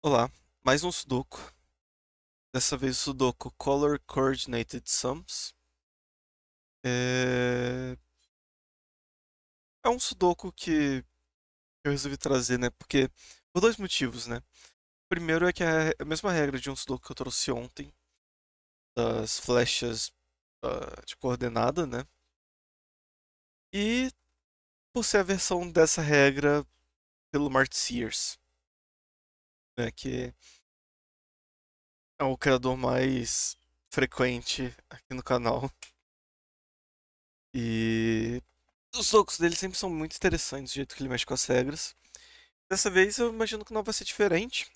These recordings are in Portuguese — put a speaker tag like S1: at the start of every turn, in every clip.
S1: Olá, mais um Sudoku. Dessa vez o Sudoku Color Coordinated Sums. É, é um Sudoku que eu resolvi trazer, né? Porque por dois motivos, né? Primeiro é que é a mesma regra de um Sudoku que eu trouxe ontem, das flechas de coordenada, né? E por ser a versão dessa regra pelo Mart Sears, né? Que é o criador mais frequente aqui no canal. E os jogos dele sempre são muito interessantes, o jeito que ele mexe com as regras. Dessa vez eu imagino que não vai ser diferente,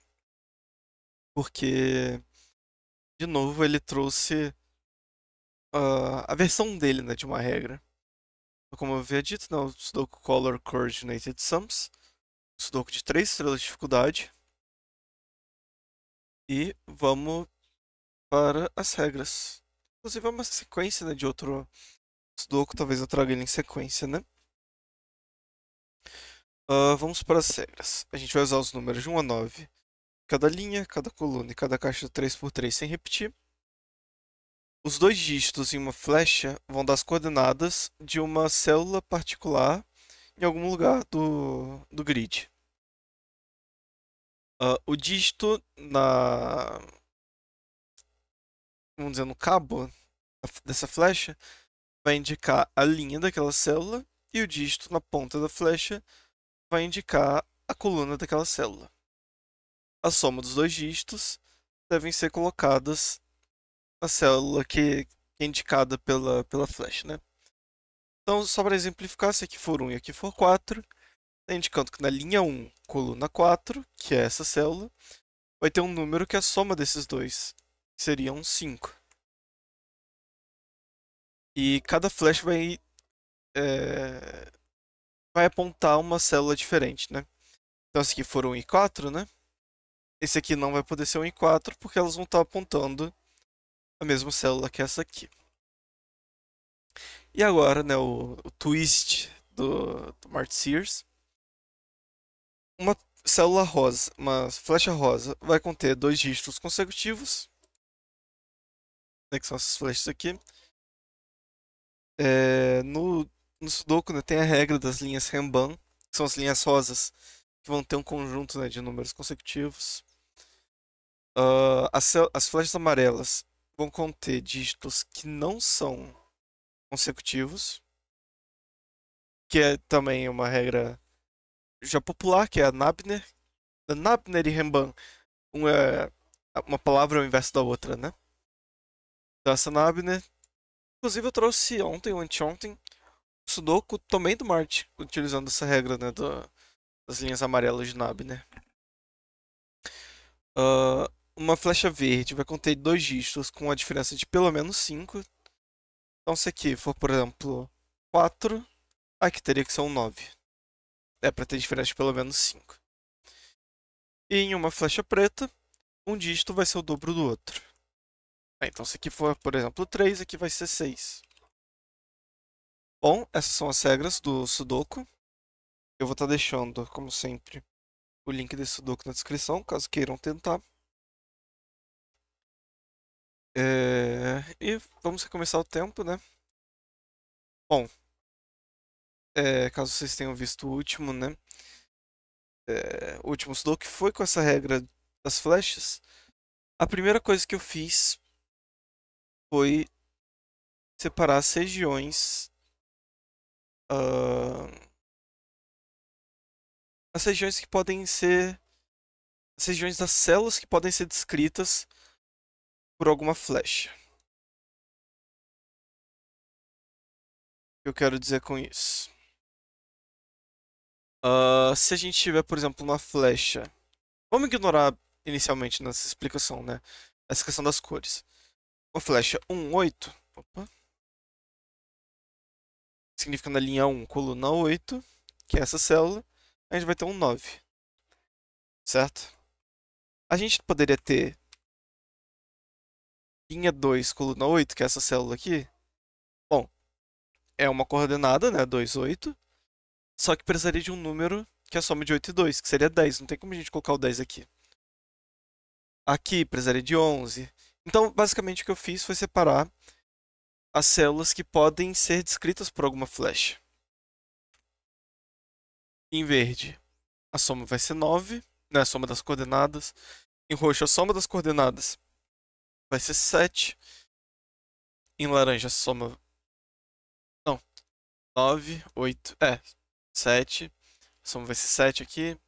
S1: porque, de novo, ele trouxe a versão dele, né, de uma regra. Como eu havia dito, né, o Sudoku Color Coordinated Sums, um Sudoku de 3 estrelas de dificuldade. E vamos para as regras. Inclusive é uma sequência, né, de outro Sudoku, talvez eu traga ele em sequência, né? Vamos para as regras. A gente vai usar os números de 1 a 9. Cada linha, cada coluna e cada caixa de 3x3 sem repetir. Os dois dígitos em uma flecha vão dar as coordenadas de uma célula particular em algum lugar do grid. O dígito vamos dizer, no cabo dessa flecha vai indicar a linha daquela célula e o dígito na ponta da flecha vai indicar a coluna daquela célula. A soma dos dois dígitos devem ser colocadas na célula que é indicada pela flecha, né? Então, só para exemplificar, se aqui for 1 e aqui for 4, está indicando que na linha 1, coluna 4, que é essa célula, vai ter um número que é a soma desses dois, que seria um 5. E cada flash vai apontar uma célula diferente, né? Então, se aqui for 1 e 4, né? Esse aqui não vai poder ser 1 e 4, porque elas vão estar apontando a mesma célula que essa aqui. E agora, né, o twist do Mart Sears. Uma célula rosa, uma flecha rosa, vai conter dois dígitos consecutivos, né, que são essas flechas aqui. No Sudoku, né, tem a regra das linhas Renban, que são as linhas rosas, que vão ter um conjunto, né, de números consecutivos. As flechas amarelas vão conter dígitos que não são consecutivos, que é também uma regra já popular, que é a Nabner. A Nabner e Renban, uma palavra ao inverso da outra, né? Então essa Nabner, inclusive eu trouxe ontem ou anteontem Sudoku também do Mart, utilizando essa regra, né, das linhas amarelas de Nabner. Uma flecha verde vai conter dois dígitos com a diferença de pelo menos 5. Então, se aqui for, por exemplo, 4, aqui teria que ser um 9. É para ter diferença de pelo menos 5. E em uma flecha preta, um dígito vai ser o dobro do outro. Então, se aqui for, por exemplo, 3, aqui vai ser 6. Bom, essas são as regras do Sudoku. Eu vou estar deixando, como sempre, o link desse Sudoku na descrição, caso queiram tentar. E vamos recomeçar o tempo, né? Bom, caso vocês tenham visto o último, né? O último Sudoku que foi com essa regra das flechas. A primeira coisa que eu fiz foi separar as regiões. ah, as regiões que podem ser. As regiões das células que podem ser descritas por alguma flecha. O que eu quero dizer com isso? Se a gente tiver, por exemplo, uma flecha. Vamos ignorar inicialmente nessa explicação, né? Essa questão das cores. Uma flecha 1, 8. Opa. Significa na linha 1, coluna 8, que é essa célula. A gente vai ter um 9. Certo? A gente poderia ter linha 2, coluna 8, que é essa célula aqui. Bom, é uma coordenada, né? 2, 8. Só que precisaria de um número que é a soma de 8 e 2, que seria 10. Não tem como a gente colocar o 10 aqui. Aqui precisaria de 11. Então, basicamente, o que eu fiz foi separar as células que podem ser descritas por alguma flecha. Em verde, a soma vai ser 9, né? A soma das coordenadas. Em roxo, a soma das coordenadas vai ser 7. Em laranja, a soma. Não, 9, 8. 7. A soma vai ser 7 aqui.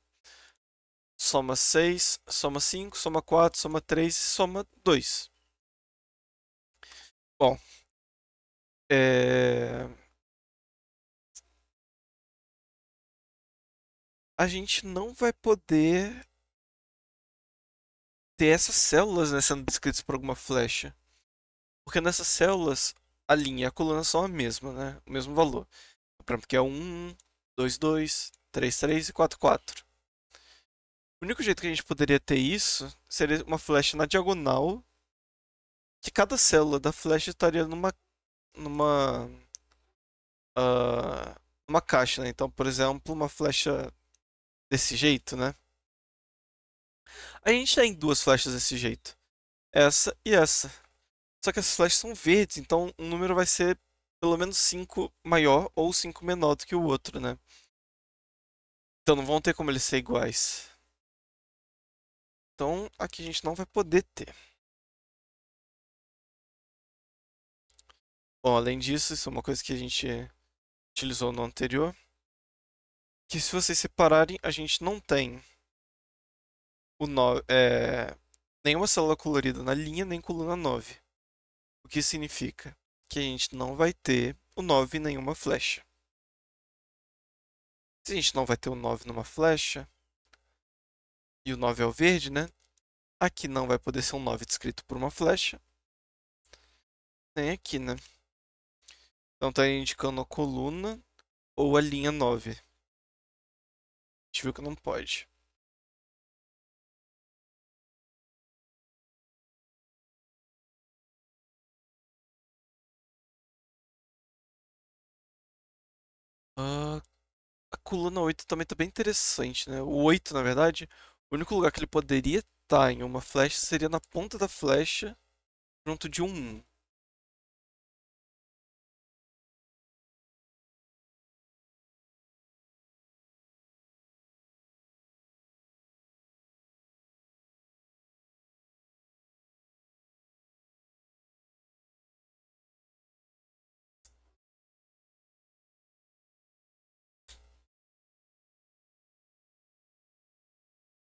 S1: Soma 6, soma 5, soma 4, soma 3 e soma 2. Bom, é... a gente não vai poder ter essas células, né, sendo descritas por alguma flecha. Porque nessas células, a linha e a coluna são a mesma, né? O mesmo valor. Por exemplo, que é 1, 2, 2, 3, 3 e 4, 4. O único jeito que a gente poderia ter isso seria uma flecha na diagonal, que cada célula da flecha estaria numa, numa caixa, né? Então, por exemplo, uma flecha desse jeito, né? A gente tem duas flechas desse jeito. Essa e essa. Só que essas flechas são verdes, então um número vai ser pelo menos 5 maior ou 5 menor do que o outro, né? Então não vão ter como eles ser iguais. Então aqui a gente não vai poder ter. Bom, além disso, isso é uma coisa que a gente utilizou no anterior. Que se vocês separarem, a gente não tem nenhuma célula colorida na linha nem coluna 9. O que significa que a gente não vai ter o 9 em nenhuma flecha. Se a gente não vai ter o 9 numa flecha, e o 9 é o verde, né? Aqui não vai poder ser um 9 descrito por uma flecha, nem aqui, né? Então tá indicando a coluna ou a linha 9. A gente viu que não pode. Ah, a coluna 8 também tá bem interessante, né? O 8, na verdade, o único lugar que ele poderia estar em uma flecha seria na ponta da flecha, junto de um 1.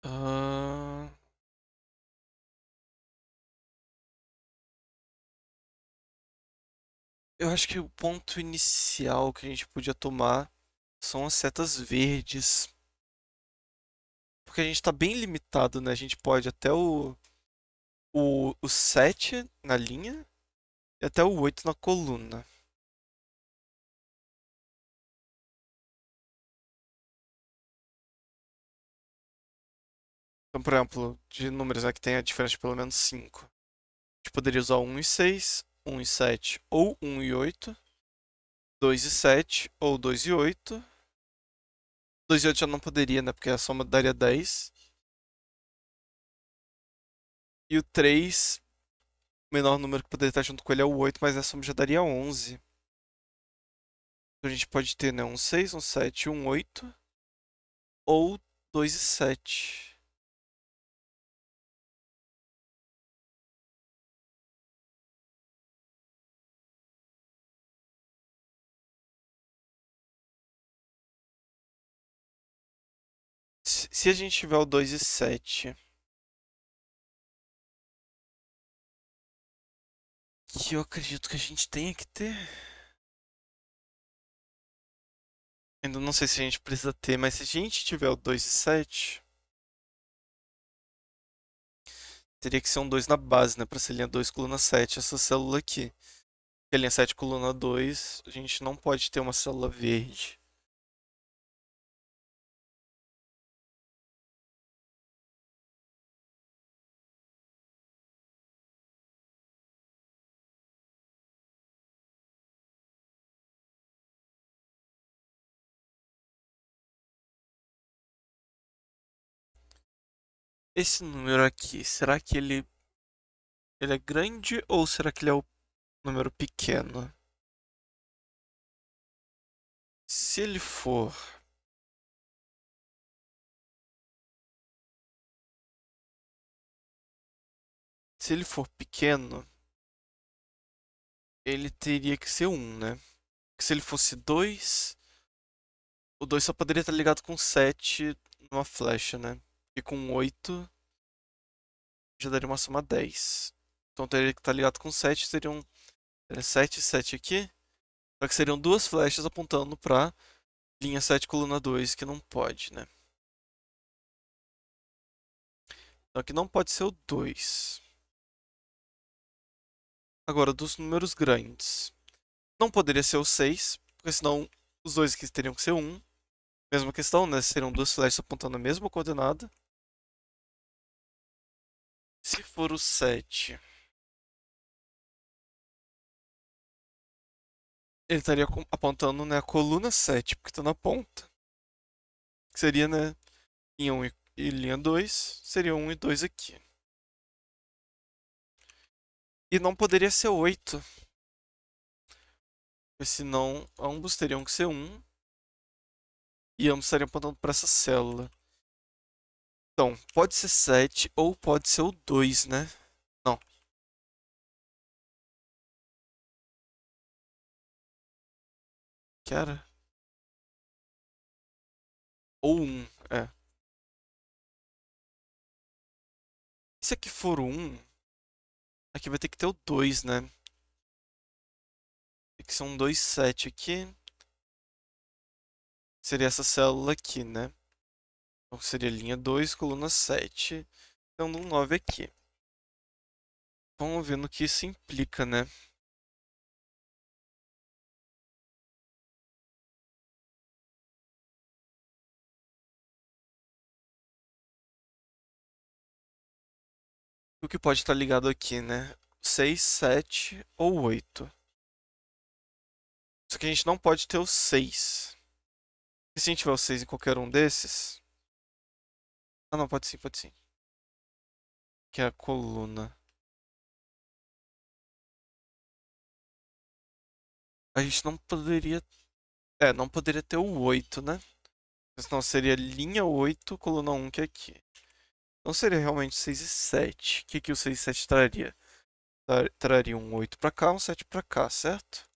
S1: Ah, eu acho que o ponto inicial que a gente podia tomar são as setas verdes. Porque a gente tá bem limitado, né? A gente pode até o 7 na linha e até o 8 na coluna. Então, por exemplo, de números que tem a diferença de pelo menos 5. A gente poderia usar 1 e 6, 1 e 7 ou 1 e 8, 2 e 7 ou 2 e 8. 2 e 8 já não poderia, né? Porque a soma daria 10. E o 3, o menor número que poderia estar junto com ele é o 8, mas a soma já daria 11. Então a gente pode ter, né, um 6, um 7 e um 8. Ou 2 e 7. Se a gente tiver o 2 e 7, que eu acredito que a gente tenha que ter. Ainda não sei se a gente precisa ter, mas se a gente tiver o 2 e 7, teria que ser um 2 na base, né? Pra ser linha 2, coluna 7, essa célula aqui. Porque a linha 7, coluna 2, a gente não pode ter uma célula verde. Esse número aqui, será que ele é grande ou será que ele é o número pequeno? Se ele for Se ele for pequeno, ele teria que ser um, né? Porque se ele fosse 2, o 2 só poderia estar ligado com 7 numa flecha, né? E com 8 já daria uma soma 10. Então teria que estar ligado com 7, seriam 7 e 7 aqui. Só que seriam duas flechas apontando pra linha 7, coluna 2, que não pode, né? Então aqui não pode ser o 2. Agora, dos números grandes. Não poderia ser o 6, porque senão os dois aqui teriam que ser 1. Mesma questão, né? Seriam duas flechas apontando a mesma coordenada. Se for o 7, ele estaria apontando, né, a coluna 7, porque está na ponta. Que seria, né, linha 1 e linha 2, seria 1 e 2 aqui. E não poderia ser 8, porque senão ambos teriam que ser 1 e ambos estariam apontando para essa célula. Então, pode ser 7 ou pode ser o 2, né? Não, que era? Ou 1, é. Se aqui for o 1, aqui vai ter que ter o 2, né? Tem que ser um 2, 7 aqui. Seria essa célula aqui, né? Então seria linha 2, coluna 7, dando um 9 aqui. Vamos ver no que isso implica, né? O que pode estar ligado aqui, né? 6, 7 ou 8. Só que a gente não pode ter o 6. E se a gente tiver o 6 em qualquer um desses... Ah, não, pode sim, pode sim. Que é a coluna. A gente não poderia... É, não poderia ter o 8, né? Senão seria linha 8, coluna 1, que é aqui. Então seria realmente 6 e 7. O que que o 6 e 7 traria? Traria um 8 pra cá, um 7 pra cá, certo?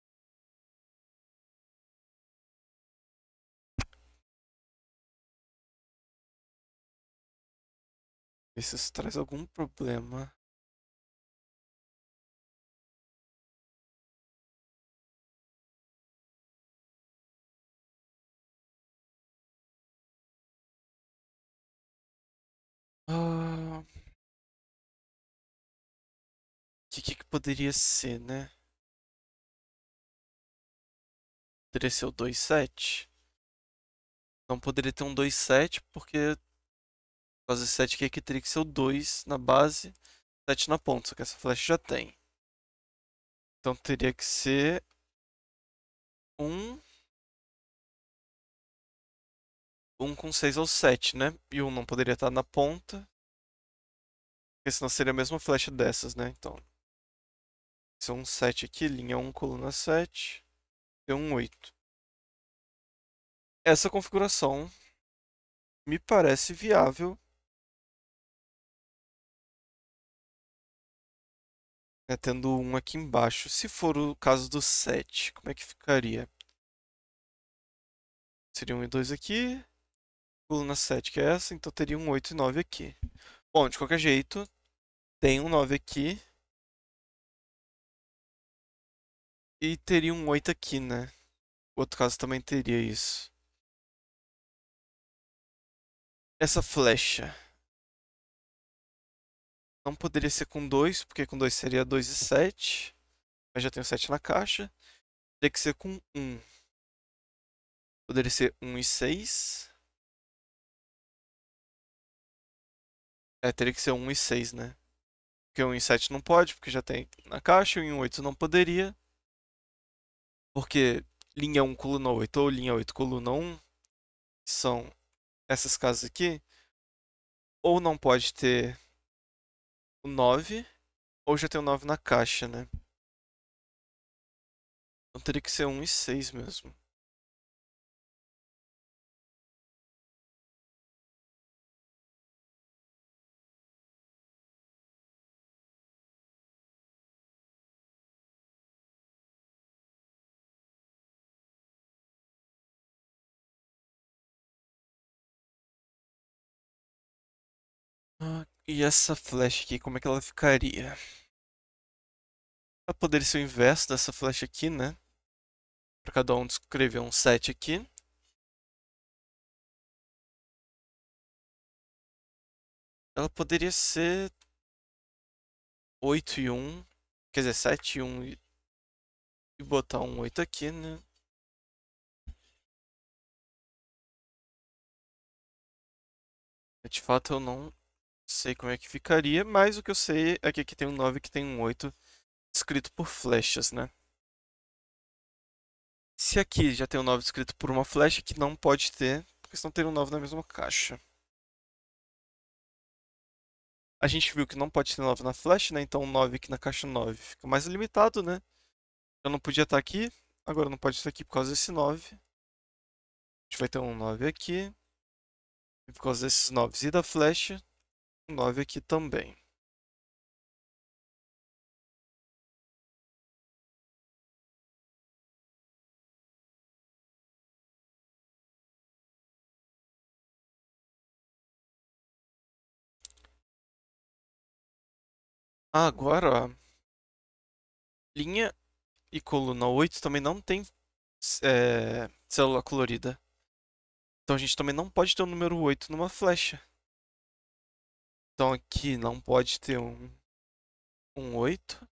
S1: Ver se isso traz algum problema. O que poderia ser, né? Poderia ser o 2,7. Não poderia ter um 2,7 porque por causa desse 7 aqui teria que ser o 2 na base, 7 na ponta, só que essa flecha já tem. Então teria que ser um, um com 6 ou 7, né? E um não poderia estar na ponta, porque senão seria a mesma flecha dessas, né? Então, se é um 7 aqui, linha 1, coluna 7, e um 8. Essa configuração me parece viável, né, tendo um aqui embaixo. Se for o caso do 7, como é que ficaria? Seria um e 2 aqui, coluna 7 que é essa, então teria um 8 e 9 aqui. Bom, de qualquer jeito, tem um 9 aqui e teria um 8 aqui, né? O outro caso também teria isso. Essa flecha não poderia ser com 2, porque com 2 seria 2 e 7. Mas já tenho 7 na caixa. Teria que ser com 1. Poderia ser 1 e 6. É, teria que ser 1 e 6, né? Porque 1 e 7 não pode, porque já tem na caixa. 1 e 8 não poderia. Porque linha 1, coluna 8 ou linha 8, coluna 1 são essas casas aqui. ou não pode ter o 9, ou já tem o 9 na caixa, né? Então teria que ser 1 e 6 mesmo. E essa flecha aqui, como é que ela ficaria? Ela poderia ser o inverso dessa flecha aqui, né? Pra cada um descrever um 7 aqui. Ela poderia ser 8 e 1. Quer dizer, 7 e 1 e botar um 8 aqui, né? De fato eu não sei como é que ficaria, mas o que eu sei é que aqui tem um 9 e que tem um 8 escrito por flechas, né? Se aqui já tem um 9 escrito por uma flecha, que não pode ter, porque senão teria um 9 na mesma caixa. A gente viu que não pode ter 9 na flecha, né? Então o 9 aqui na caixa 9 fica mais limitado, né? Eu não podia estar aqui, agora não pode estar aqui por causa desse 9. A gente vai ter um 9 aqui, e por causa desses 9 e da flecha, um 9 aqui também. Agora, ó, linha e coluna 8 também não tem célula colorida. Então a gente também não pode ter o número 8 numa flecha. Então aqui não pode ter um 8.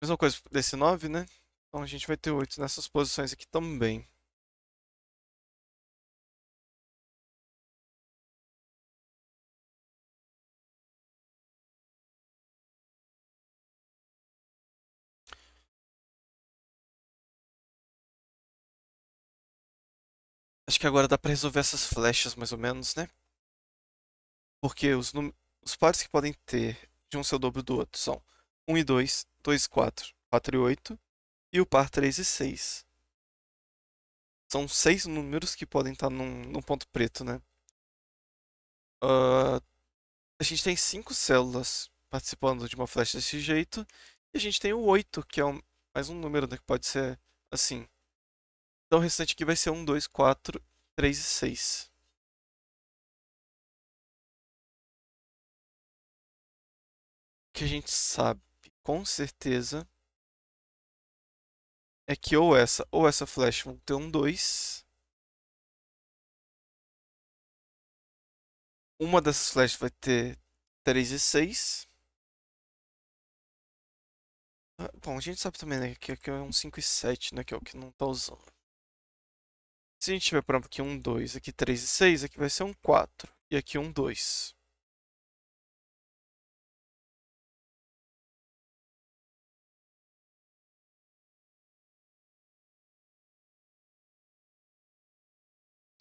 S1: Mesma coisa desse 9, né? Então a gente vai ter 8 nessas posições aqui também. Acho que agora dá pra resolver essas flechas mais ou menos, né? Porque os pares que podem ter de um seu dobro do outro são 1 e 2, 2 e 4, 4 e 8 e o par 3 e 6. São 6 números que podem estar num ponto preto, né? Ah, a gente tem 5 células participando de uma flecha desse jeito. E a gente tem o 8, que é mais um número, né, que pode ser assim. Então o restante aqui vai ser 1, 2, 4, 3 e 6. O que a gente sabe com certeza é que ou essa flecha vão ter um 2. Uma dessas flechas vai ter 3 e 6. Bom, a gente sabe também, né, que aqui é um 5 e 7, né, que é o que não tá usando. Se a gente tiver, por exemplo, aqui um 2, aqui 3 e 6, aqui vai ser um 4. E aqui um 2.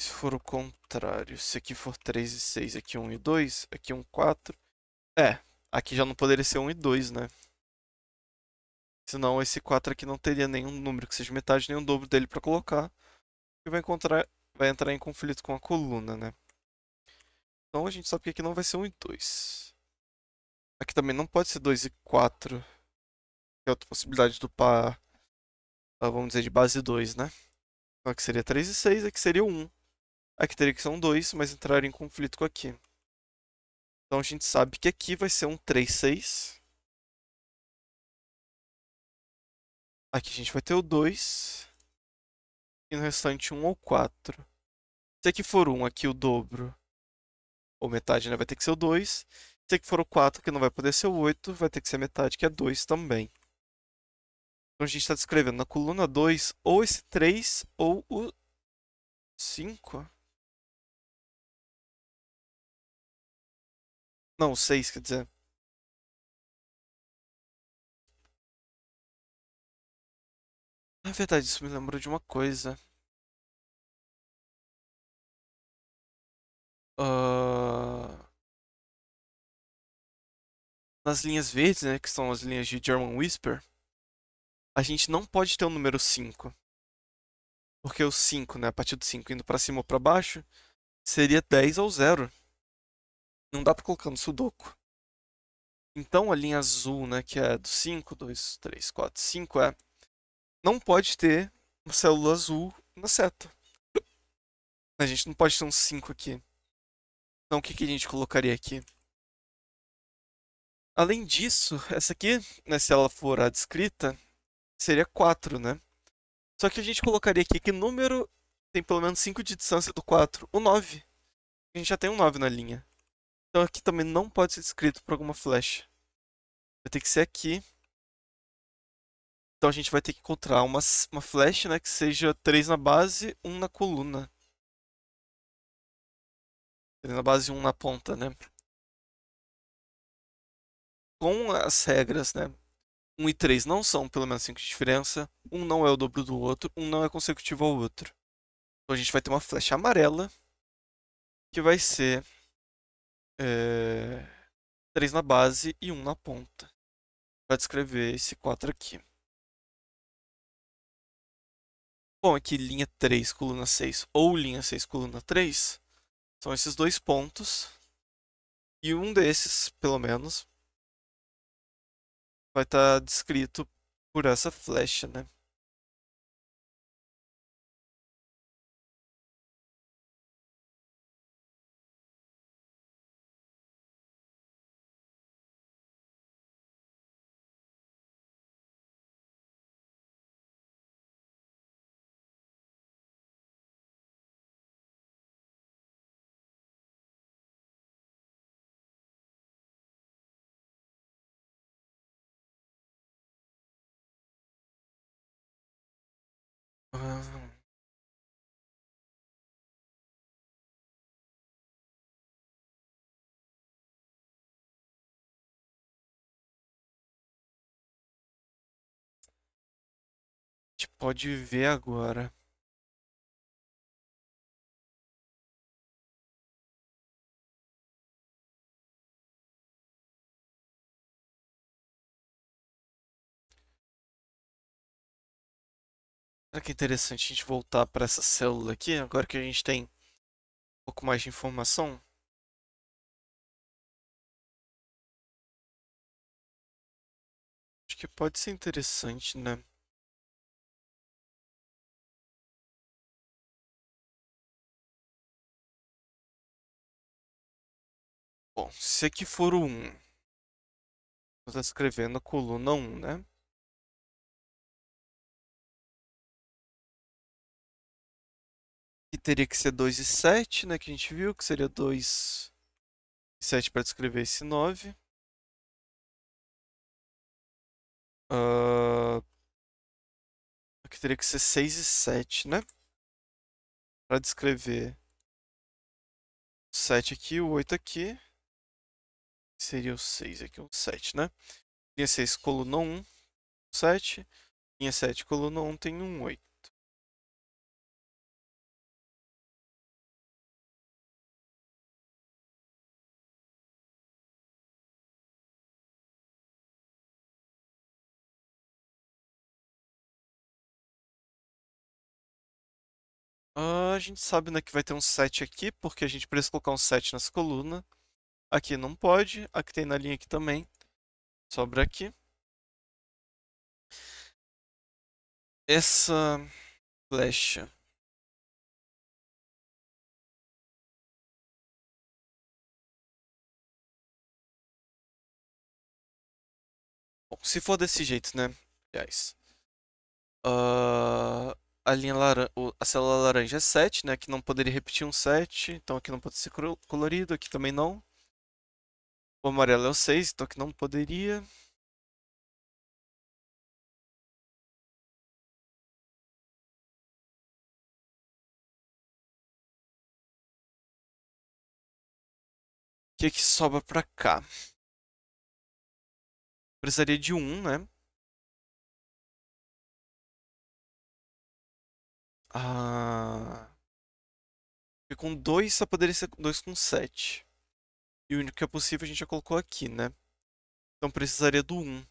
S1: Se for o contrário, se aqui for 3 e 6, aqui um e 2, aqui um 4. É, aqui já não poderia ser um e 2, né? Senão esse 4 aqui não teria nenhum número que seja metade, nem o dobro dele pra colocar. E vai entrar em conflito com a coluna, né? Então a gente sabe que aqui não vai ser um e 2. Aqui também não pode ser 2 e 4, que é outra possibilidade do par, vamos dizer, de base 2, né? Então aqui seria 3 e 6, aqui seria 1. Aqui teria que ser um 2, mas entraria em conflito com aqui. Então a gente sabe que aqui vai ser um 3, 6. Aqui a gente vai ter o 2. E no restante 1 ou 4. Se aqui for 1, aqui o dobro, ou metade, né? Vai ter que ser o 2. Se aqui for o 4, que não vai poder ser o 8, vai ter que ser metade, que é 2 também. Então a gente está descrevendo na coluna 2 ou esse 3 ou o 5. Não, o 6, quer dizer. Na verdade, isso me lembrou de uma coisa. Ah, nas linhas verdes, né, que são as linhas de German Whisper, a gente não pode ter o número 5. Porque o 5, né, a partir do 5 indo pra cima ou pra baixo, seria 10 ou 0. Não dá pra colocar no Sudoku. Então a linha azul, né, que é do 5, 2, 3, 4, 5 não pode ter uma célula azul na seta. A gente não pode ter um 5 aqui. Então o que que a gente colocaria aqui? Além disso, essa aqui, né, se ela for a descrita, seria 4, né? Só que a gente colocaria aqui que número tem pelo menos 5 de distância do 4. O 9. A gente já tem um 9 na linha. Então aqui também não pode ser descrito por alguma flecha. Vai ter que ser aqui. Então a gente vai ter que encontrar uma flecha, né, que seja 3 na base, um na coluna. 3 na base e um na ponta, né? Com as regras, né? 1 e 3 não são pelo menos 5 de diferença. Um não é o dobro do outro, um não é consecutivo ao outro. Então a gente vai ter uma flecha amarela, que vai ser 3 na base e um na ponta. Para descrever esse 4 aqui. Bom, aqui linha 3, coluna 6 ou linha 6, coluna 3 são esses dois pontos. E um desses, pelo menos, vai estar descrito por essa flecha, né? Ah, a gente pode ver agora. Será que é interessante a gente voltar para essa célula aqui, agora que a gente tem um pouco mais de informação? Acho que pode ser interessante, né? Bom, se aqui for o 1, eu estou escrevendo a coluna 1, né? E teria que ser 2 e 7, né? Que a gente viu que seria 2 e 7 para descrever esse 9. Ah, aqui teria que ser 6 e 7, né? Para descrever o 7 aqui, o 8 aqui. Seria o 6 aqui, o 7, né? Linha 6, coluna 1, 7. Linha 7, coluna 1 tem um 8. A gente sabe, né, que vai ter um 7 aqui, porque a gente precisa colocar um 7 nessa coluna. Aqui não pode, aqui tem na linha aqui também. Sobra aqui. Essa flecha. Bom, se for desse jeito, né? Aliás. ah, a linha a célula laranja é 7, né? Que não poderia repetir um 7, então aqui não pode ser colorido, aqui também não. O amarelo é o 6, então aqui não poderia. O que que sobra pra cá? Precisaria de um, né? Ah, E com 2 só poderia ser 2 com 7. E o único que é possível a gente já colocou aqui, né? Então precisaria do 1.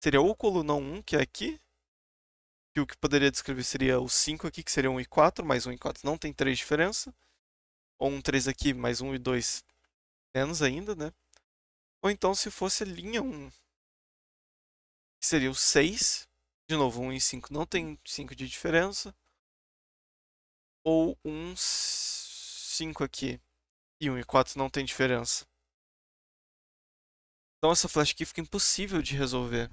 S1: Seria ou coluna 1, que é aqui, que o que poderia descrever seria o 5 aqui, que seria 1 e 4, mais 1 e 4 não tem 3 diferença. Ou um 3 aqui, mais 1 e 2 menos ainda, né? Ou então se fosse a linha 1, que seria o 6. De novo, 1 e 5 não tem 5 de diferença. Ou um 5 aqui e 1 e 4 não tem diferença. Então essa flash aqui fica impossível de resolver.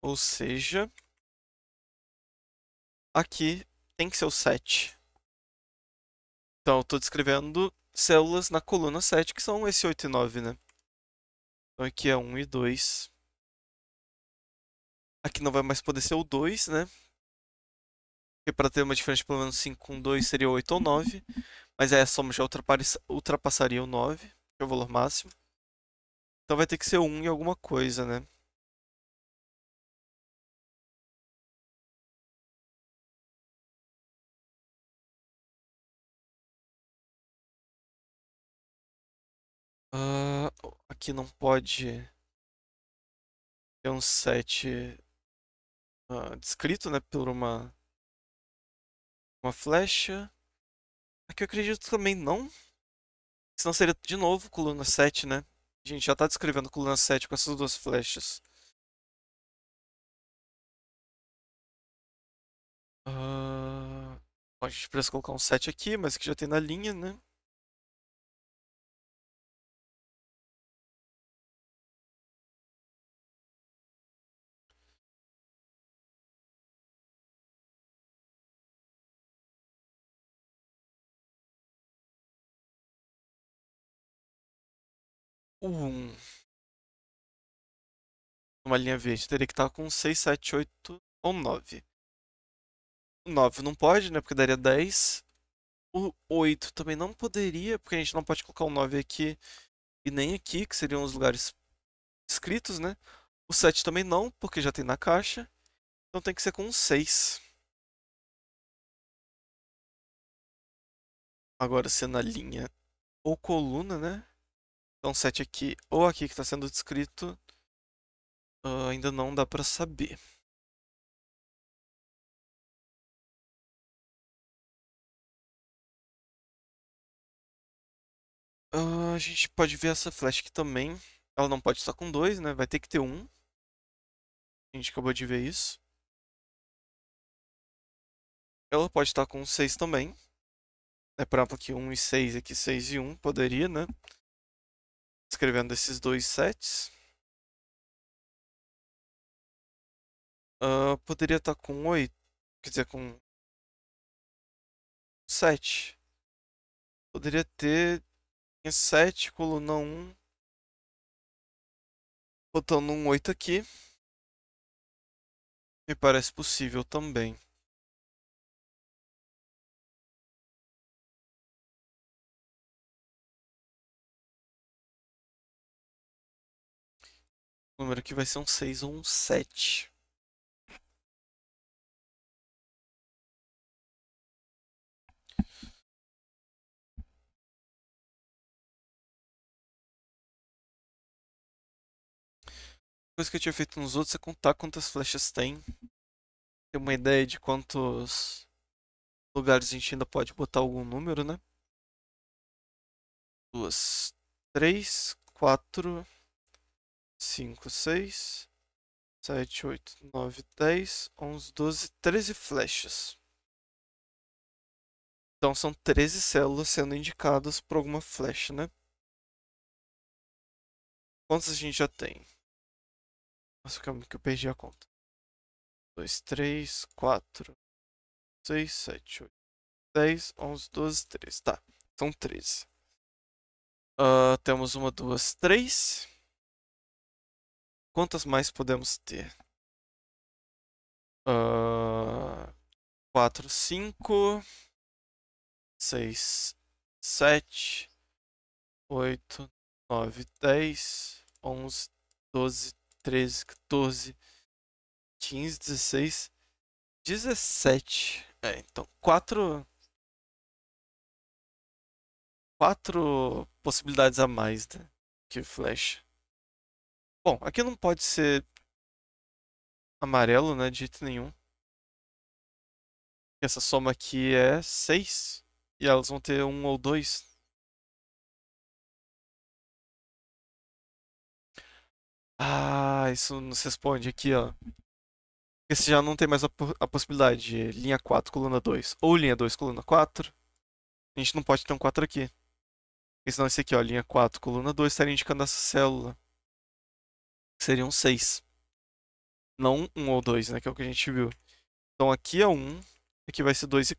S1: Ou seja, aqui tem que ser o 7. Então eu estou descrevendo células na coluna 7, que são esse 8 e 9, né? Então aqui é 1 e 2. Aqui não vai mais poder ser o 2, né? Porque para ter uma diferença de pelo menos 5 com 2 seria 8 ou 9. Mas aí a soma já ultrapassaria o 9, que é o valor máximo. Então vai ter que ser 1 e alguma coisa, né? Ah, aqui não pode ter um 7 descrito, né? Por uma flecha. Aqui eu acredito também não. Senão seria de novo coluna 7, né? A gente já tá descrevendo coluna 7 com essas duas flechas. Bom, a gente precisa colocar um 7 aqui, mas que já tem na linha, né? O 1, numa linha verde, teria que estar com 6, 7, 8 ou 9. O 9 não pode, né? Porque daria 10. O 8 também não poderia, porque a gente não pode colocar o 9 aqui e nem aqui, que seriam os lugares escritos, né? O 7 também não, porque já tem na caixa. Então tem que ser com um 6. Agora, se é na linha ou coluna, né? Então 7 aqui ou aqui que está sendo descrito, ainda não dá para saber. A gente pode ver essa flash aqui também. Ela não pode estar com 2, né? Vai ter que ter 1. A gente acabou de ver isso. Ela pode estar com 6 também. Por exemplo, aqui 1 e 6, aqui 6 e 1. Poderia, né? Escrevendo esses dois sets. Poderia estar com 8. Quer dizer, com 7. Poderia ter 7, coluna 1. Botando um 8 aqui. Me parece possível também. O número aqui vai ser um 6 ou um 7. A coisa que eu tinha feito nos outros é contar quantas flechas tem. Ter uma ideia de quantos lugares a gente ainda pode botar algum número, né? 2, 3, 4, 5, 6, 7, 8, 9, 10, 11, 12, 13 flechas. Então são 13 células sendo indicadas por alguma flecha, né? Quantas a gente já tem? Nossa, calma que eu perdi a conta. 2, 3, 4, 6, 7, 8, 10, 11, 12, 13. Tá, são 13. Temos uma, duas, três. Quantas mais podemos ter? 4, 5, 6, 7, 8, 9, 10, 11, 12, 13, 14, 15, 16, 17. Então, quatro possibilidades a mais, né, que flecha. Bom, aqui não pode ser amarelo, né, de jeito nenhum. Essa soma aqui é 6 e elas vão ter um ou dois. Ah, isso nos responde aqui, ó. Porque você já não tem mais a possibilidade de linha 4, coluna 2, ou linha 2, coluna 4. A gente não pode ter um 4 aqui. Porque senão esse aqui, ó, linha 4, coluna 2, estaria indicando essa célula. Seria um 6. Não um ou 2, né? Que é o que a gente viu. Então aqui é 1. Aqui vai ser 2 e...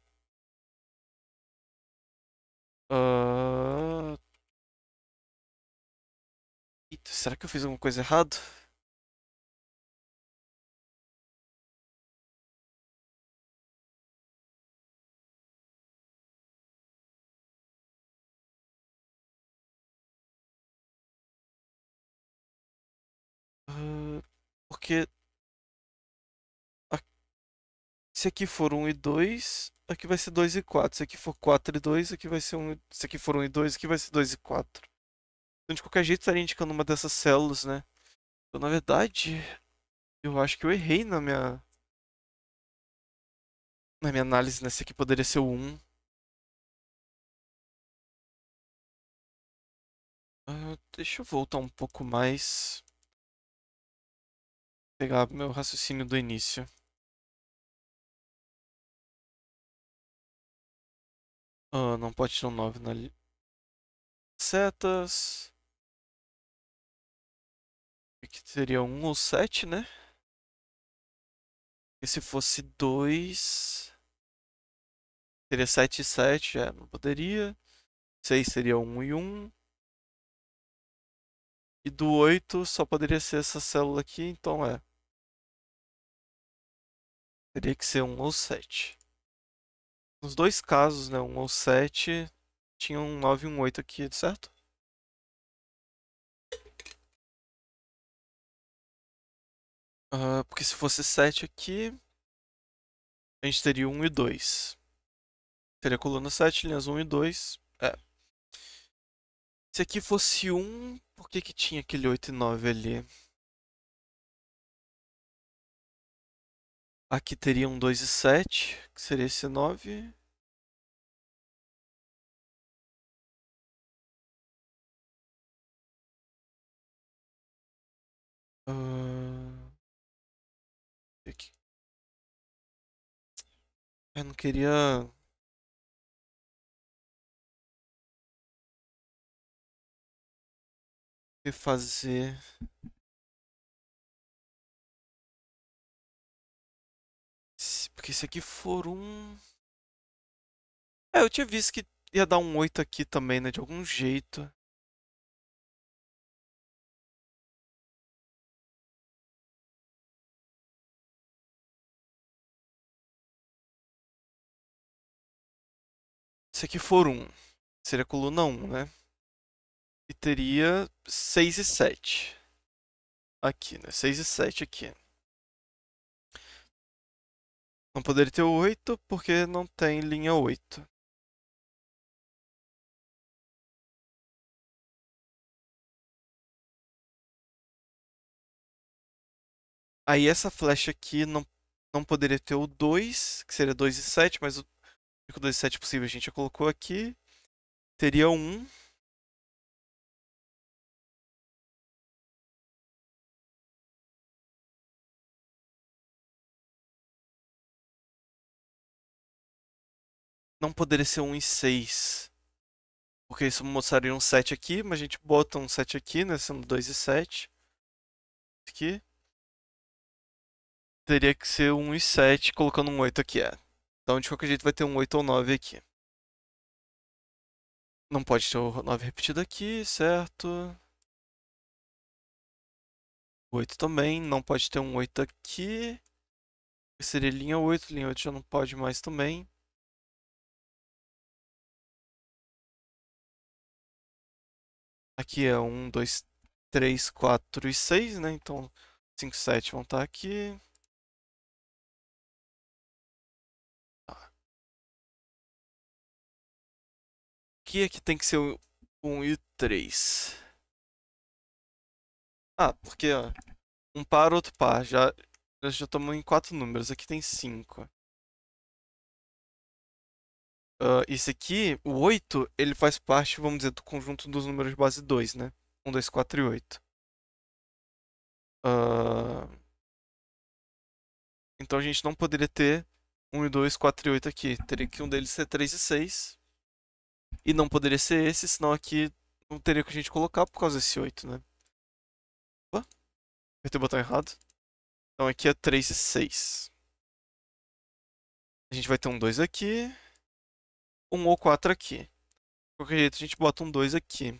S1: Ah, eita, será que eu fiz alguma coisa errada? Ah, porque se aqui for 1 e 2, aqui vai ser 2 e 4. Se aqui for 4 e 2, aqui vai ser 1 e... Se aqui for 1 e 2, aqui vai ser 2 e 4. Então, de qualquer jeito, estaria indicando uma dessas células, né? Então, na verdade, eu acho que eu errei na minha análise, né? Esse aqui poderia ser o 1. Deixa eu voltar um pouco mais. Pegar meu raciocínio do início. Não pode ter um 9 na setas. Aqui seria 1 ou 7, né? E se fosse 2, seria 7 e 7, já não poderia. 6 seria 1 e 1. E do 8 só poderia ser essa célula aqui, então teria que ser 1 ou 7. Nos dois casos, né, 1 ou 7, tinha um 9 e um 8 aqui, certo? Porque se fosse 7 aqui, a gente teria 1 e 2. Teria coluna 7, linhas 1 e 2. Se aqui fosse 1, por que que tinha aquele 8 e 9 ali? Aqui teria um 2 e 7, que seria esse 9. Ah, aqui. Eu não queria refazer. Porque se aqui for um. Eu tinha visto que ia dar um 8 aqui também, né? De algum jeito. Se aqui for um, seria coluna um, né? E teria 6 e 7 aqui, né? 6 e 7 aqui. Não poderia ter o 8 porque não tem linha 8. Aí essa flecha aqui não poderia ter o 2, que seria 2 e 7, mas o único 2 e 7 possível a gente já colocou aqui. Teria 1. Não poderia ser 1 e 6. Porque isso mostraria um 7 aqui, mas a gente bota um 7 aqui, né? Sendo 2 e 7. Aqui. Teria que ser 1 e 7, colocando um 8 aqui, Então, de qualquer jeito, vai ter um 8 ou 9 aqui. Não pode ter o 9 repetido aqui, certo? 8 também. Não pode ter um 8 aqui. Seria linha 8. Linha 8 já não pode mais também. Aqui é 1, 2, 3, 4 e 6, né? Então 5 e 7 vão estar aqui. que aqui tem que ser o 1 e o 3? Ah, porque, ó, um par, outro par. Nós já estamos em 4 números, aqui tem 5. Esse aqui, o 8, ele faz parte, vamos dizer, do conjunto dos números base 2, né? 1, 2, 4 e 8. Ah, então a gente não poderia ter 1 e 2, 4 e 8 aqui. Teria que um deles ser 3 e 6. E não poderia ser esse, senão aqui não teria que a gente colocar por causa desse 8, né? Opa, apertei o botão errado. Então aqui é 3 e 6. A gente vai ter um 2 aqui, um ou 4 aqui. De qualquer jeito, a gente bota um 2 aqui.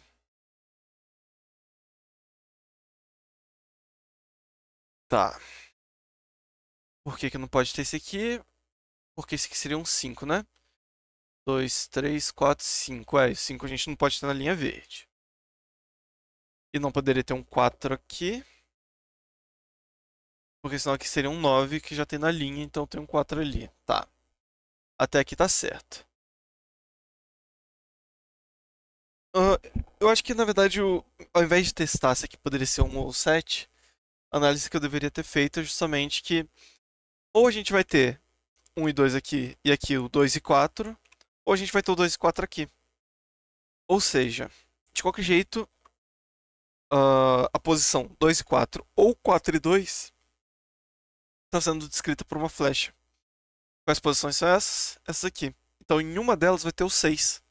S1: Tá. Por que que não pode ter esse aqui? Porque esse aqui seria um 5, né? 2, 3, 4, 5. É, 5 a gente não pode ter na linha verde. E não poderia ter um 4 aqui. Porque senão aqui seria um 9 que já tem na linha, então tem um 4 ali. Tá. Até aqui tá certo. Ah, eu acho que na verdade, ao invés de testar se aqui poderia ser um ou 7, a análise que eu deveria ter feito é justamente que ou a gente vai ter um e 2 aqui e aqui o 2 e 4, ou a gente vai ter o 2 e 4 aqui. Ou seja, de qualquer jeito, a posição 2 e 4 ou 4 e 2 está sendo descrita por uma flecha. Quais posições são essas? Essas aqui. Então em uma delas vai ter o 6.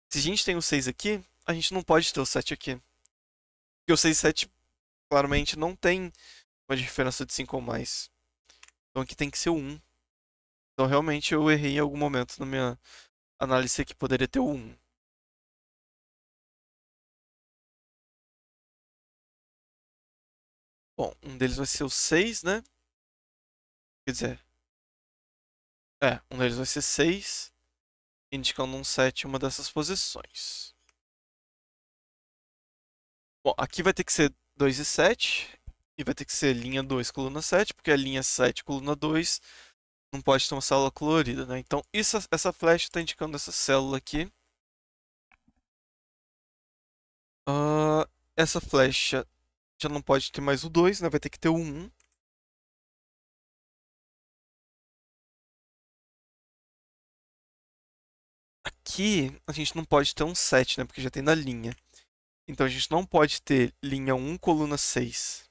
S1: Se a gente tem o 6 aqui, a gente não pode ter o 7 aqui. Porque o 6 e 7 claramente não tem uma diferença de 5 ou mais. Então aqui tem que ser o 1. Então realmente eu errei em algum momento na minha análise aqui, poderia ter o 1. Bom, um deles vai ser o 6, né? Quer dizer, um deles vai ser 6, indicando um 7 em uma dessas posições. Bom, aqui vai ter que ser 2 e 7, e vai ter que ser linha 2, coluna 7, porque a linha 7, coluna 2, não pode ter uma célula colorida, né? Então essa flecha está indicando essa célula aqui. Essa flecha já não pode ter mais o 2, né? Vai ter que ter o 1. Aqui a gente não pode ter um 7, né? Porque já tem na linha. Então a gente não pode ter linha 1, coluna 6.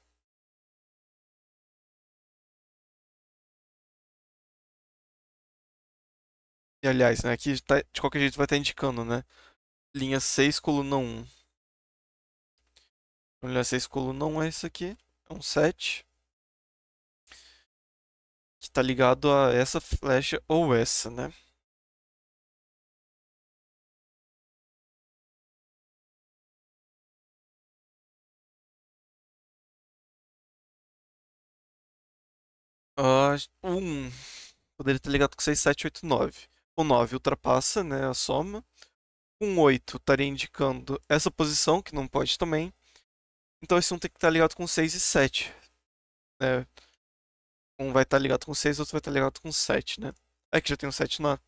S1: E aliás, né? Aqui de qualquer jeito vai estar indicando, né? Linha 6, coluna 1. Linha 6, coluna 1 é isso aqui. É um 7. Que está ligado a essa flecha ou essa, né? O 1 poderia estar ligado com 6, 7, 8, 9. O 9 ultrapassa, né? A soma. Um 8 estaria indicando essa posição, que não pode também. Então esse um tem que estar ligado com 6 e 7. Né? Um vai estar ligado com 6, outro vai estar ligado com 7, né? É que já tem um 7 na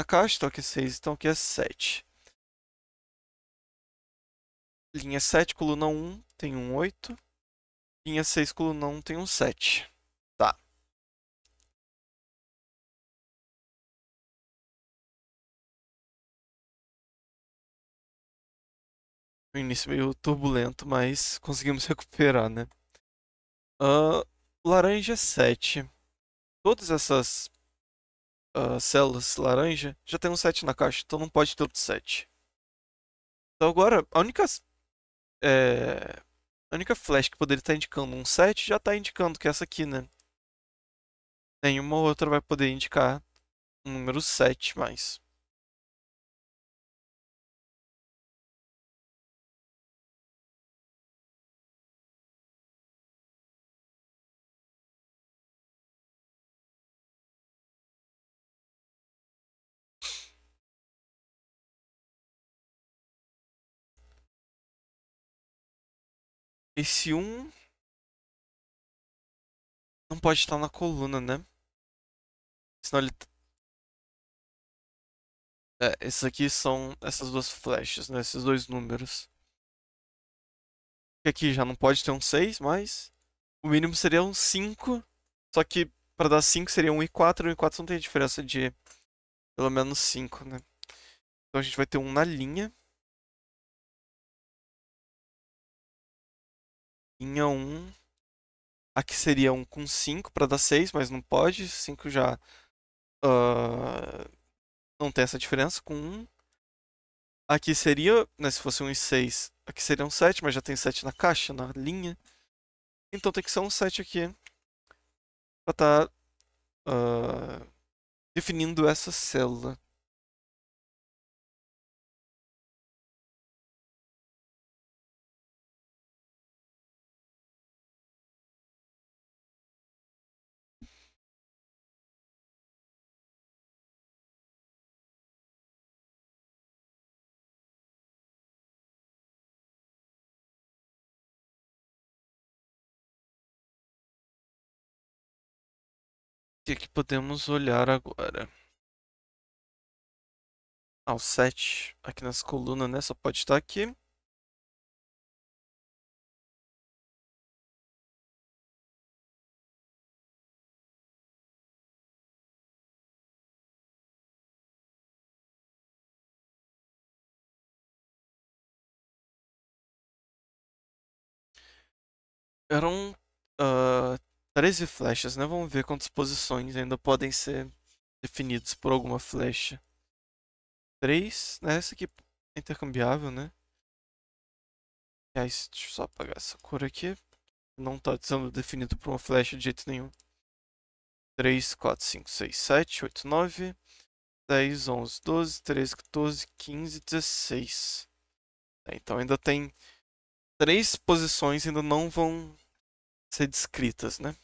S1: caixa, então aqui é 6, então aqui é 7. Linha 7, coluna 1, tem um 8. Linha 6, coluna 1, tem um 7. Tá. O início meio turbulento, mas conseguimos recuperar, né? Ah, laranja 7. Todas essas células laranja já tem um 7 na caixa, então não pode ter outro 7. Então agora, é, a única flash que poderia estar indicando um 7 já está indicando que é essa aqui, né? Nenhuma outra vai poder indicar um número 7 mais. Esse um não pode estar na coluna, né? Senão ele. Esses aqui são essas duas flechas, né? Esses dois números. Que aqui já não pode ter um 6, mas o mínimo seria um 5. Só que para dar 5 seria um e 4. Um e 4 não tem diferença de pelo menos 5, né? Então a gente vai ter um na linha. Linha um. Aqui seria um com 5 para dar 6, mas não pode. 5 já não tem essa diferença com um. Aqui seria, né, se fosse um e 6, aqui seria um 7, mas já tem 7 na caixa, na linha. Então tem que ser um 7 aqui para estar definindo essa célula. O que podemos olhar agora? O 7 aqui nessa coluna, né? Só pode estar aqui. Eram ah, 13 flechas, né? Vamos ver quantas posições ainda podem ser definidas por alguma flecha. 3, né? Essa aqui é intercambiável, né? Aliás, deixa eu só apagar essa cor aqui. Não está sendo definido por uma flecha de jeito nenhum. 3, 4, 5, 6, 7, 8, 9, 10, 11, 12, 13, 14, 15, 16. Então ainda tem 3 posições ainda não vão ser descritas, né?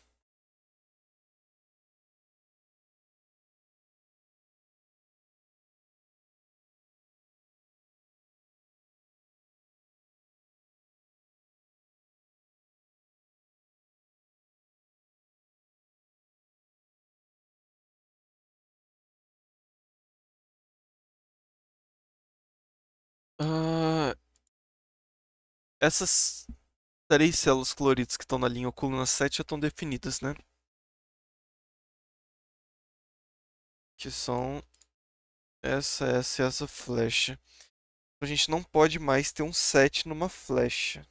S1: Ah, essas 3 células coloridas que estão na linha ou coluna 7 já estão definidas, né? Que são essa e essa flecha. A gente não pode mais ter um 7 numa flecha.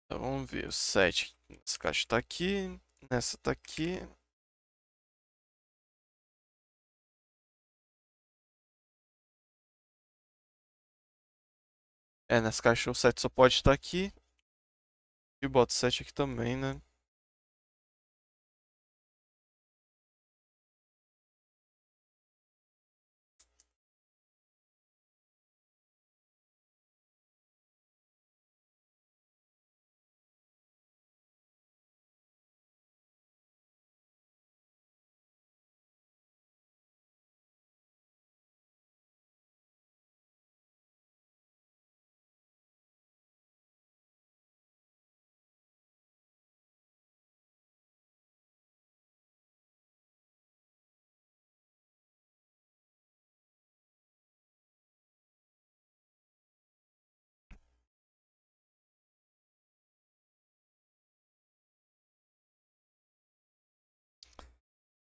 S1: Então vamos ver, o 7. Essa caixa tá aqui, nessa tá aqui. Nessa caixa o 7 só pode estar aqui. E bota o 7 aqui também, né?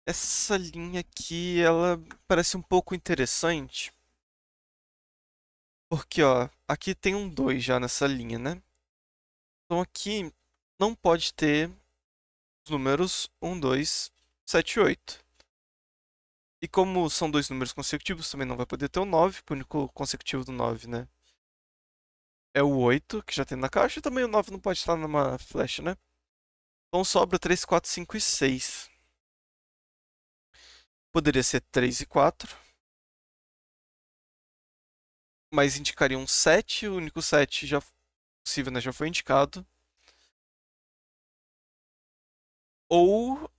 S1: Essa linha aqui, ela parece um pouco interessante. Porque, ó, aqui tem um 2 já nessa linha, né? Então aqui não pode ter os números 1, 2, 7 e 8. E como são dois números consecutivos, também não vai poder ter o 9, porque o único consecutivo do 9, né? É o 8, que já tem na caixa, e também o 9 não pode estar numa flecha, né? Então sobra 3, 4, 5 e 6. Poderia ser 3 e 4, mas indicaria um 7, o único 7 já possível, né? Já foi indicado. Ou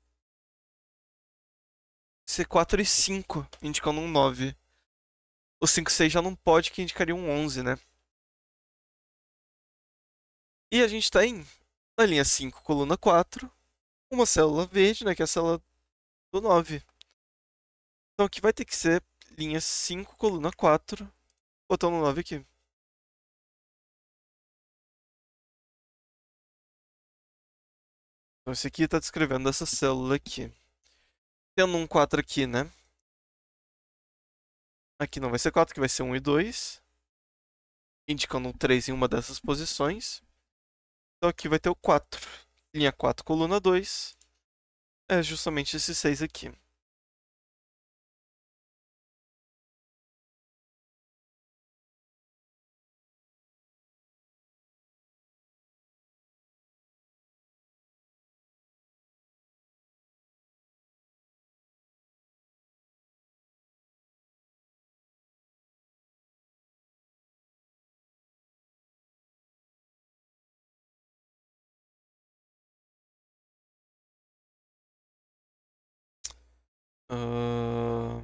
S1: ser 4 e 5, indicando um 9. O 5 e 6 já não pode, que indicaria um 11, né? E a gente tem na linha 5, coluna 4, uma célula verde, né, que é a célula do 9. Então aqui vai ter que ser linha 5, coluna 4, botando o 9 aqui. Então esse aqui está descrevendo essa célula aqui. Tendo um 4 aqui, né? Aqui não vai ser 4, aqui vai ser 1 e 2. Indicando um 3 em uma dessas posições. Então aqui vai ter o 4. Linha 4, coluna 2. É justamente esse 6 aqui. Uh...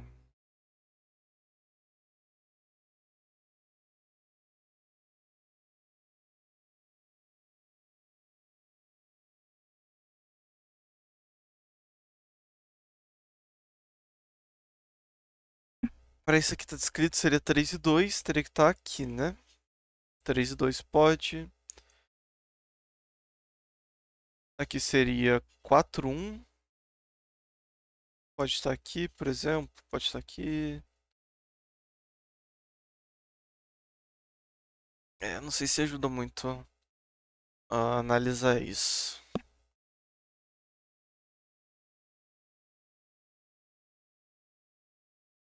S1: Para isso aqui tá descrito, seria 3 e 2, teria que estar aqui, né? 3 e 2 pode. Aqui seria 4, 1. Pode estar aqui, por exemplo. Pode estar aqui. Não sei se ajuda muito a analisar isso.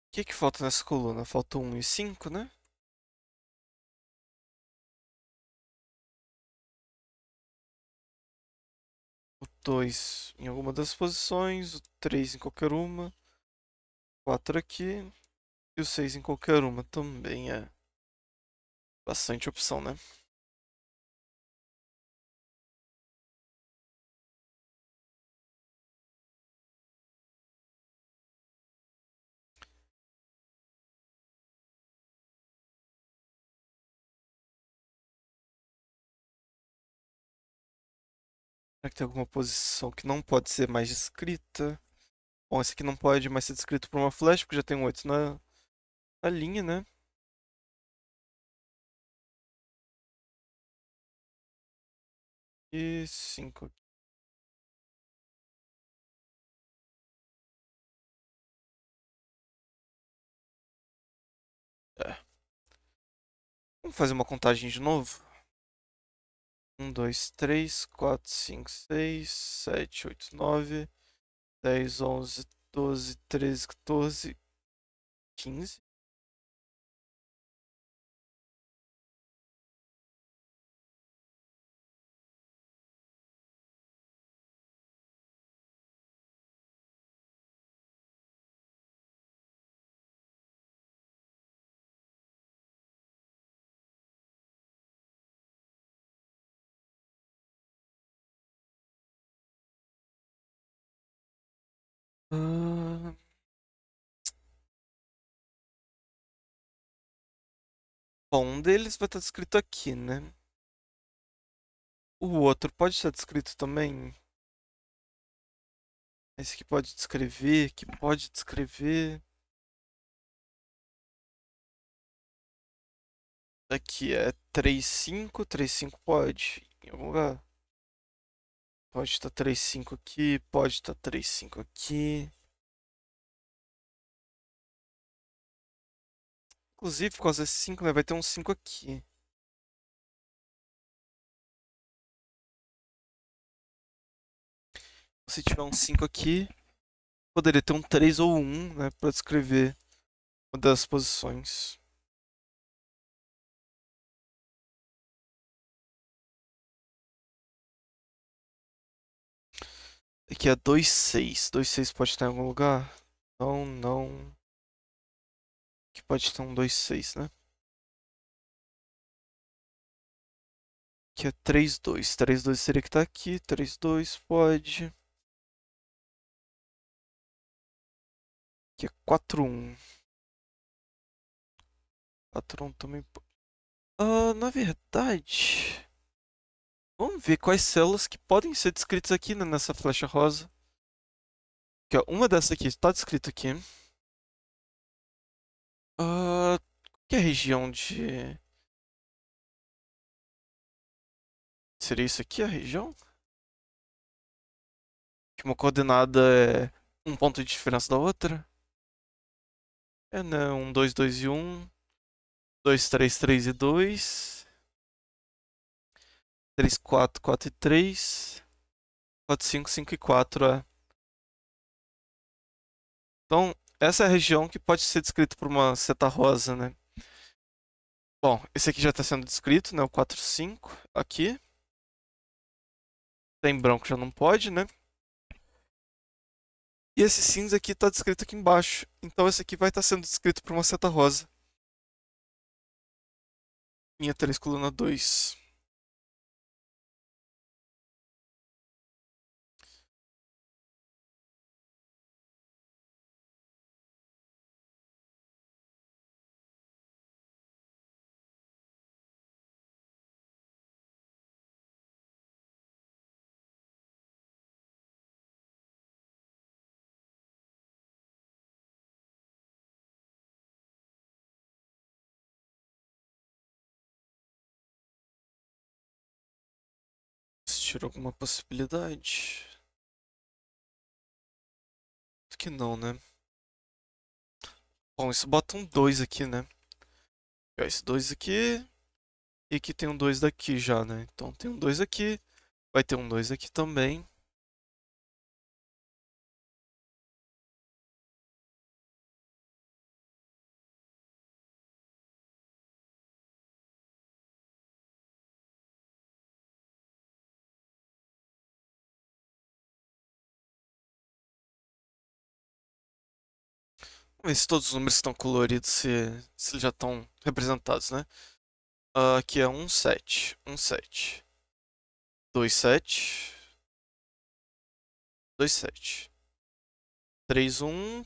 S1: O que que falta nessa coluna? Falta 1 e 5, né? O 2 em alguma das posições, o 3 em qualquer uma, 4 aqui e o 6 em qualquer uma também é bastante opção, né? Será que tem alguma posição que não pode ser mais descrita? Bom, esse aqui não pode mais ser descrito por uma flash, porque já tem um 8 na linha, né? E 5 aqui. É. Vamos fazer uma contagem de novo? 1, 2, 3, 4, 5, 6, 7, 8, 9, 10, 11, 12, 13, 14, 15. Ah, bom, um deles vai estar descrito aqui, né? O outro pode estar descrito também. Esse aqui pode descrever, que pode descrever. Aqui é 3, 5, 3, 5 pode. Em algum lugar. Pode estar 3, 5 aqui, pode estar 3, 5 aqui. Inclusive, por causa desse 5, né, vai ter um 5 aqui. Se tiver um 5 aqui, poderia ter um 3 ou 1, né, para descrever uma das posições. Aqui é 2, 6. 2, 6 pode estar em algum lugar? Não, não. Aqui pode ter um 2, 6, né? Aqui é 3, 2. 3, 2 seria que tá aqui. 3, 2 pode. Aqui é 4, 1. 4, 1 também pode. Na verdade. Vamos ver quais células que podem ser descritas aqui, né, nessa flecha rosa. Aqui, ó, uma dessas aqui está descrita aqui. Que é a região de... Seria isso aqui a região? Que uma coordenada é um ponto de diferença da outra. É, né? 1, 2, 2 e 1. 2, 3, 3 e 2. 3, 4, 4 e 3. 4, 5, 5 e 4, é. Então, essa é a região que pode ser descrita por uma seta rosa, né? Bom, esse aqui já está sendo descrito, né? O 4, 5 aqui. Tem branco já não pode, né? E esse cinza aqui está descrito aqui embaixo. Então esse aqui vai estar sendo descrito por uma seta rosa. Linha 3, coluna 2. Existir alguma possibilidade? Acho que não, né? Bom, isso bota um 2 aqui, né? Esse 2 aqui. E aqui tem um 2 daqui já, né? Então tem um 2 aqui. Vai ter um 2 aqui também. Vamos ver se todos os números que estão coloridos se eles já estão representados, né? Aqui é 1, 7. 1, 7. 2, 7. 2, 7. 3, 1.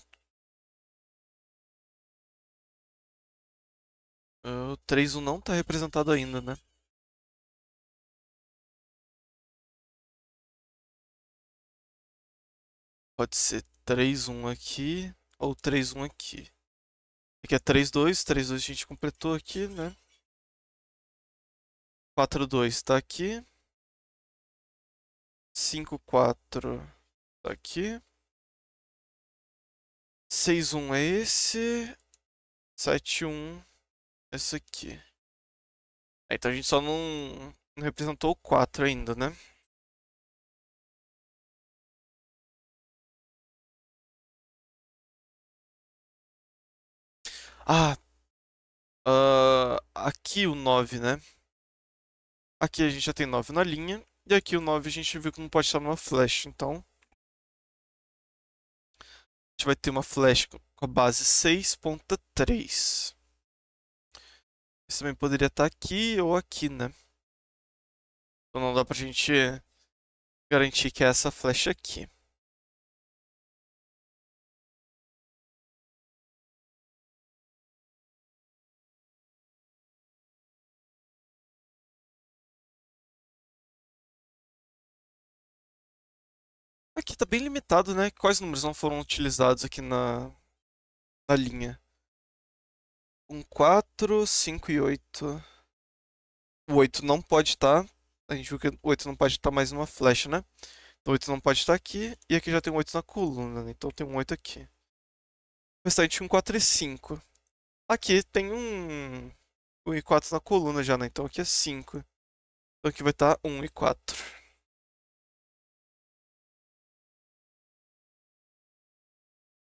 S1: 3, 1 não está representado ainda, né? Pode ser 3, 1 aqui ou 3, 1 aqui. Aqui é 3, 2. 3, 2 a gente completou aqui, né? 4, 2 tá aqui. 5, 4 tá aqui. 6, 1 é esse. 7, 1 esse aqui. Então a gente só não representou o 4 ainda, né? Ah, aqui o 9, né? Aqui a gente já tem 9 na linha. E aqui o 9 a gente viu que não pode estar numa flash. Então a gente vai ter uma flash com a base 6.3. Isso também poderia estar aqui ou aqui, né? Então não dá pra gente garantir que é essa flecha aqui. Aqui tá bem limitado, né? Quais números não foram utilizados aqui na linha? 1, 4, 5 e 8. O 8 não pode estar. A gente viu que o 8 não pode estar mais numa flecha, né? Então o 8 não pode estar aqui. E aqui já tem um 8 na coluna, né? Então tem um 8 aqui. O restante 1, 4 e 5. Aqui tem um e 4 na coluna já, né? Então aqui é 5. Então aqui vai estar 1 e 4.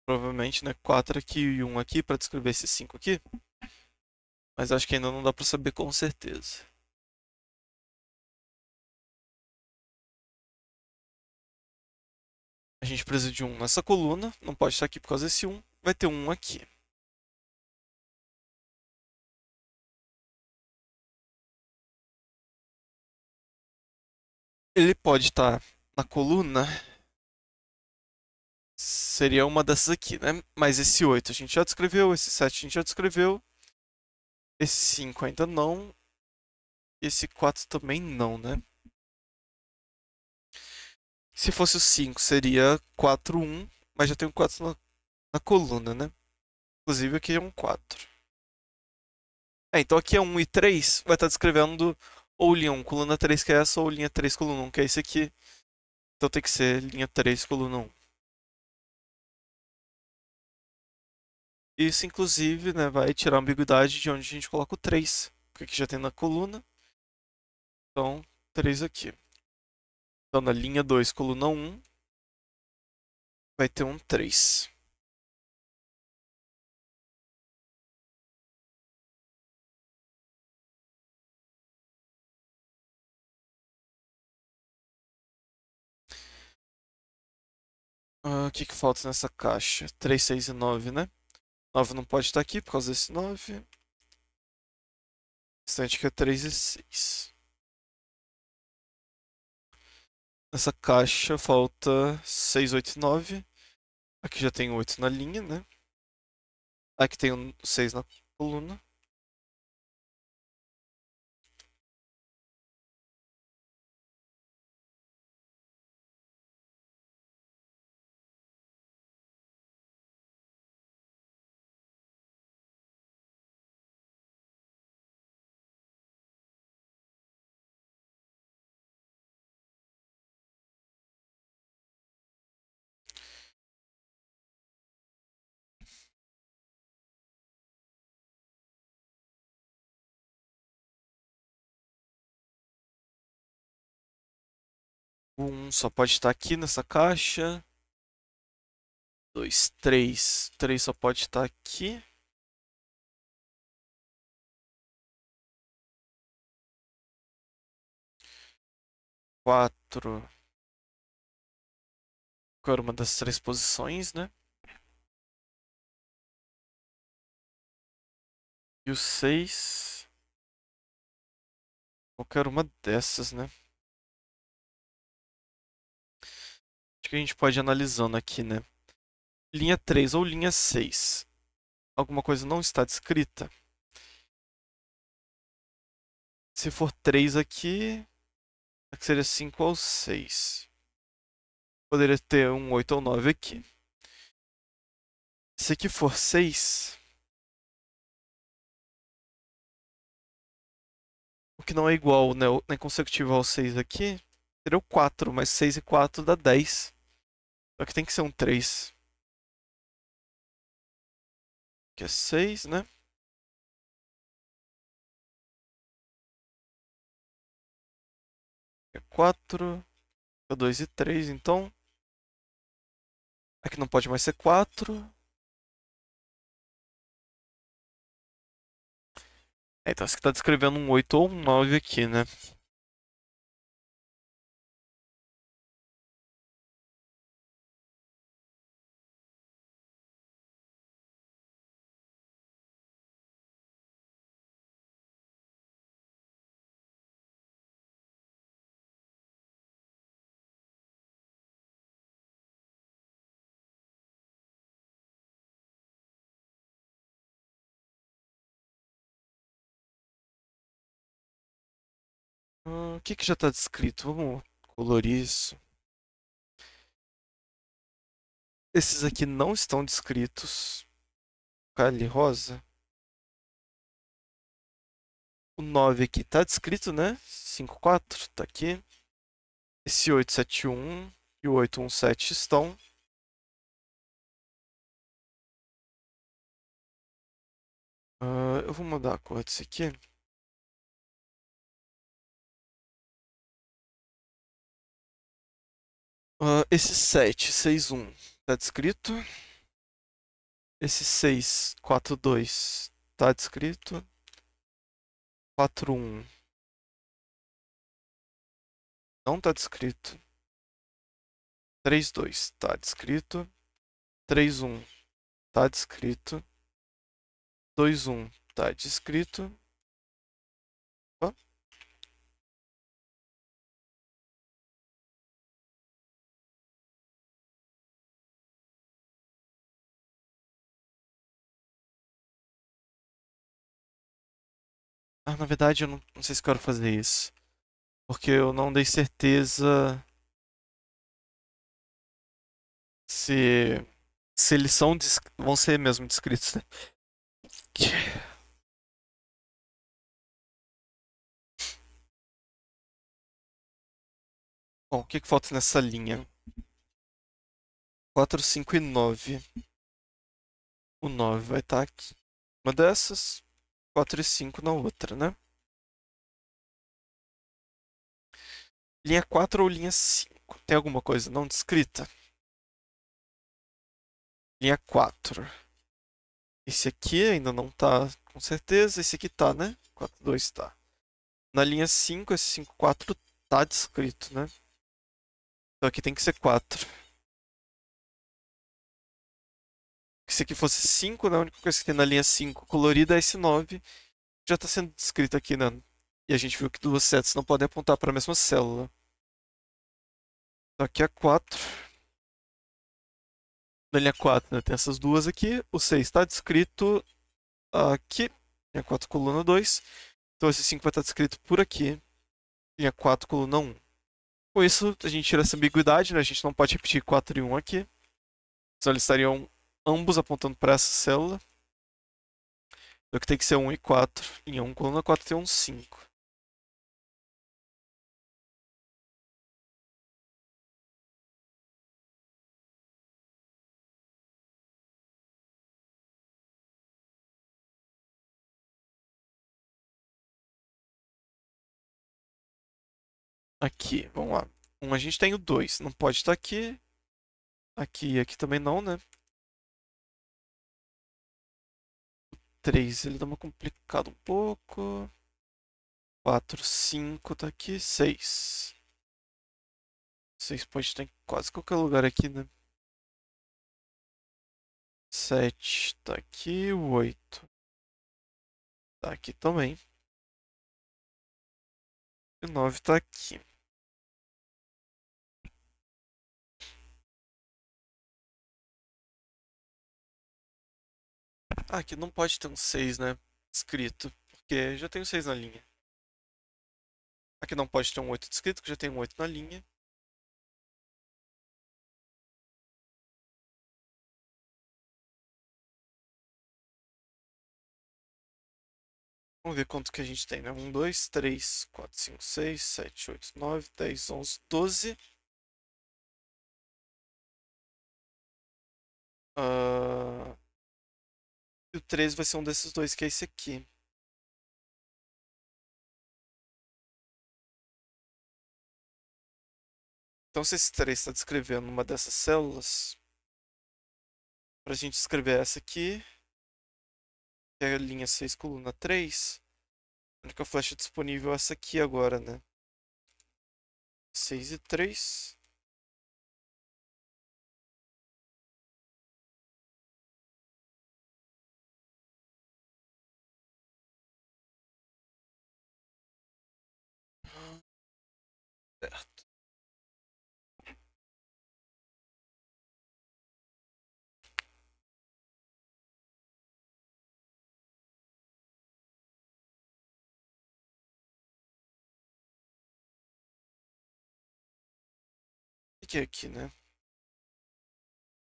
S1: Provavelmente, né? 4 aqui e 1 aqui para descrever esse 5 aqui. Mas acho que ainda não dá para saber com certeza. A gente precisa de 1 nessa coluna. Não pode estar aqui por causa desse 1. Vai ter 1 aqui. Ele pode estar na coluna. Seria uma dessas aqui, né? Mas esse 8 a gente já descreveu. Esse 7 a gente já descreveu. Esse 5 ainda não. Esse 4 também não, né? Se fosse o 5, seria 4, 1, mas já tem um 4 na coluna, né? Inclusive aqui é um 4. Então aqui é 1 e 3, vai estar descrevendo ou linha 1, coluna 3, que é essa, ou linha 3, coluna 1, que é esse aqui. Então tem que ser linha 3, coluna 1. Isso, inclusive, né, vai tirar a ambiguidade de onde a gente coloca o 3, porque aqui já tem na coluna. Então, 3 aqui. Então, na linha 2, coluna 1, vai ter um 3. O que que falta nessa caixa? 3, 6 e 9, né? 9 não pode estar aqui por causa desse 9. O restante que é 3 e 6. Nessa caixa falta 6, 8 e 9. Aqui já tem 8 na linha, né? Aqui tem um 6 na coluna. O 1 só pode estar aqui nessa caixa. 2, 3. 3 só pode estar aqui. 4. Qual era uma das 3 posições, né? E o 6. Qualquer uma dessas, né? Acho que a gente pode ir analisando aqui, né? Linha 3 ou linha 6. Alguma coisa não está descrita? Se for 3 aqui, seria 5 ou 6. Poderia ter um 8 ou 9 aqui. Se aqui for 6, o que não é igual, né, nem consecutivo ao 6 aqui, seria o 4, mas 6 e 4 dá 10. Só que tem que ser um 3. Que é 6, né? Que é 4. É 2 e 3, então. Aqui não pode mais ser 4. Então você está descrevendo um 8 ou um 9 aqui, né? O que que já está descrito? Vamos colorir isso. Esses aqui não estão descritos. Cali rosa. O 9 aqui tá descrito, né? 5, 4, tá aqui. Esse 8, 7, 1 e o 8, 1, 7 estão. Eu vou mudar a cor desse aqui. Esse 7, 6, 1 tá descrito. Esse 6, 4, 2 tá descrito. 4, 1 não tá descrito. 3, 2 tá descrito. 3, 1 tá descrito. 2, 1 tá descrito. Opa. Na verdade, eu não sei se quero fazer isso. Porque eu não dei certeza se eles vão ser mesmo descritos, né? Bom, o que falta nessa linha? 4, 5 e 9. O 9 vai estar aqui. Uma dessas, 4 e 5 na outra, né? Linha 4 ou linha 5? Tem alguma coisa não descrita? Linha 4. Esse aqui ainda não tá, com certeza. Esse aqui tá, né? 4, 2 tá. Na linha 5, esse 5, 4 tá descrito, né? Então aqui tem que ser 4. Se aqui fosse 5, né? A única coisa que tem na linha 5 colorida é esse 9. Já está sendo descrito aqui, né? E a gente viu que duas setas não podem apontar para a mesma célula. Então aqui é 4. Na linha 4, né? Tem essas duas aqui. O 6 está descrito aqui. Linha 4, coluna 2. Então esse 5 vai estar descrito por aqui. Linha 4, coluna 1. Com isso, a gente tira essa ambiguidade, né? A gente não pode repetir 4 e 1 aqui. Senão eles estariam ambos apontando para essa célula. Então que tem que ser 1 e 4. Linha 1, coluna 4 tem um 5. Aqui, vamos lá. A gente tem o 2. Não pode estar aqui. Aqui e aqui também não, né? 3, ele dá uma complicada um pouco. 4, 5 tá aqui. 6. 6 pode estar em quase qualquer lugar aqui, né? 7 tá aqui. 8 tá aqui também. E 9 tá aqui. Aqui não pode ter um 6, né? Escrito. Porque já tem um 6 na linha. Aqui não pode ter um 8 escrito, que já tem um 8 na linha. Vamos ver quanto que a gente tem, né? 1, 2, 3, 4, 5, 6, 7, 8, 9, 10, 11, 12. E o 13 vai ser um desses dois, que é esse aqui. Então, se esse 3 está descrevendo uma dessas células, para a gente escrever essa aqui, que é a linha 6, coluna 3, a única flecha disponível é essa aqui agora, né? 6 e 3. Certo. O que é aqui, né?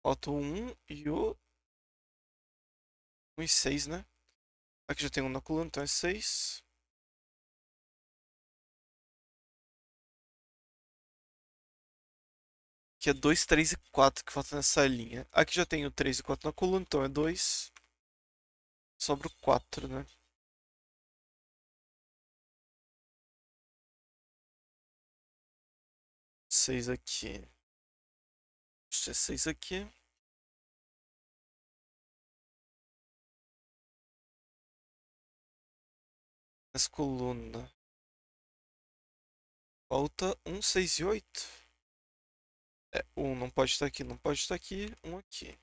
S1: Falta o 1 e o 1 e 6, né? Aqui já tem um na coluna, então é 6. Aqui é 2, 3 e 4 que falta nessa linha. Aqui já tem o 3 e 4 na coluna, então é 2. Sobra o 4, né? 6 aqui. 6 aqui. Essa coluna. Falta 1, 6 e 8. É, 1 não pode estar aqui, não pode estar aqui. 1 aqui.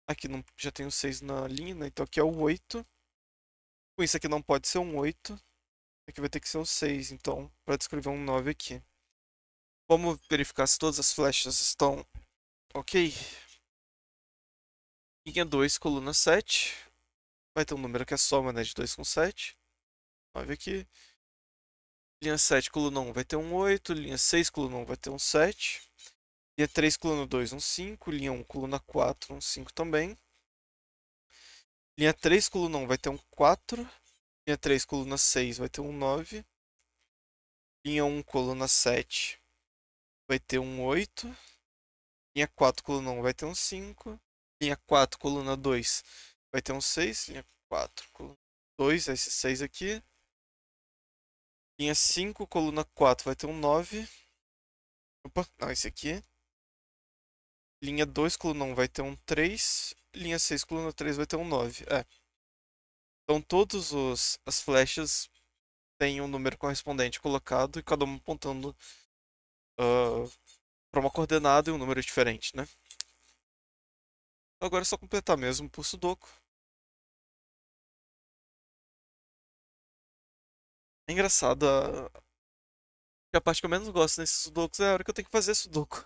S1: Aqui não, já tem o 6 na linha, né? Então aqui é o 8. Com isso aqui não pode ser um 8. Aqui vai ter que ser um 6, então, para descrever um 9 aqui. Vamos verificar se todas as flechas estão ok. Linha 2, coluna 7. Vai ter um número que é soma, né? De 2 com 7. 9 aqui. Linha 7, coluna 1 vai ter um 8. Linha 6, coluna 1 vai ter um 7. Linha 3, coluna 2, um 5. Linha 1, coluna 4, um 5 também. Linha 3, coluna 1 vai ter um 4. Linha 3, coluna 6 vai ter um 9. Linha 1, coluna 7 vai ter um 8. Linha 4, coluna 1 vai ter um 5. Linha 4, coluna 2 vai ter um 6. Linha 4, coluna 2, esse 6 aqui. Linha 5, coluna 4 vai ter um 9. Opa, não, esse aqui. Linha 2, coluna 1 vai ter um 3. Linha 6, coluna 3 vai ter um 9. Então todas as flechas têm um número correspondente colocado e cada uma apontando para uma coordenada e um número diferente, né? Agora é só completar mesmo por Sudoku. É engraçado, a parte que eu menos gosto nesses Sudokus é a hora que eu tenho que fazer Sudoku.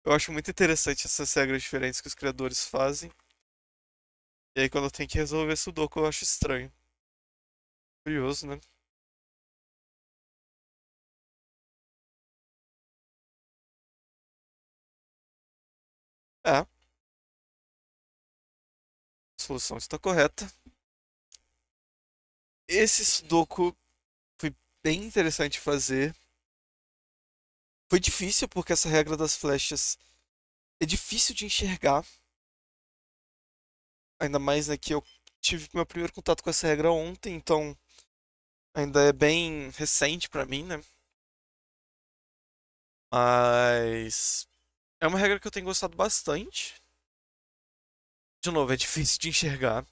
S1: Eu acho muito interessante essas regras diferentes que os criadores fazem. E aí quando eu tenho que resolver Sudoku eu acho estranho. Curioso, né? É, a solução está correta. Esse Sudoku foi bem interessante de fazer. Foi difícil porque essa regra das flechas é difícil de enxergar. Ainda mais, né, que eu tive meu primeiro contato com essa regra ontem, então ainda é bem recente pra mim, né? Mas é uma regra que eu tenho gostado bastante. De novo, é difícil de enxergar.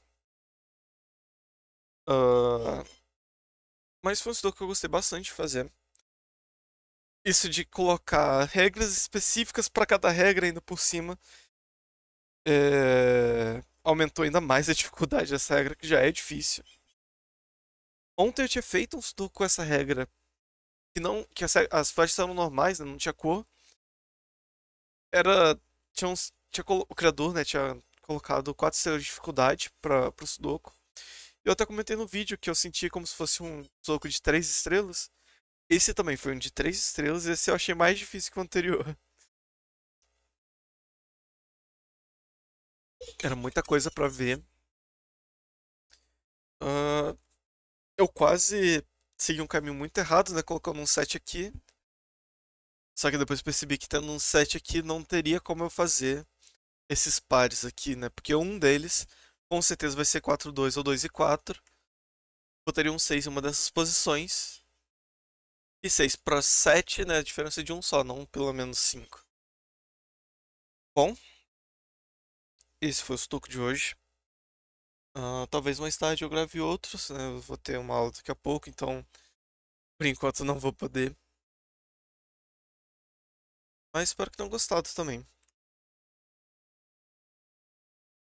S1: Ah, mas foi um estudo que eu gostei bastante de fazer. Isso de colocar regras específicas para cada regra ainda por cima aumentou ainda mais a dificuldade dessa regra, que já é difícil. Ontem eu tinha feito um estudo com essa regra que não, que as flechas eram normais, né, não tinha cor. Era, o criador, né, tinha colocado 4 estrelas de dificuldade para pro Sudoku. Eu até comentei no vídeo que eu senti como se fosse um Sudoku de 3 estrelas. Esse também foi um de 3 estrelas, e esse eu achei mais difícil que o anterior. Era muita coisa pra ver. Ah, eu quase segui um caminho muito errado, né, colocando um 7 aqui. Só que depois percebi que tendo um 7 aqui não teria como eu fazer esses pares aqui, né? Porque um deles com certeza vai ser 4-2 ou 2-4. Botaria um 6 em uma dessas posições. E 6 para 7, né? A diferença de um só, não pelo menos 5. Bom, esse foi o estuco de hoje. Talvez mais tarde eu grave outros, né? Eu vou ter uma aula daqui a pouco, então por enquanto não vou poder. Mas espero que tenham gostado também.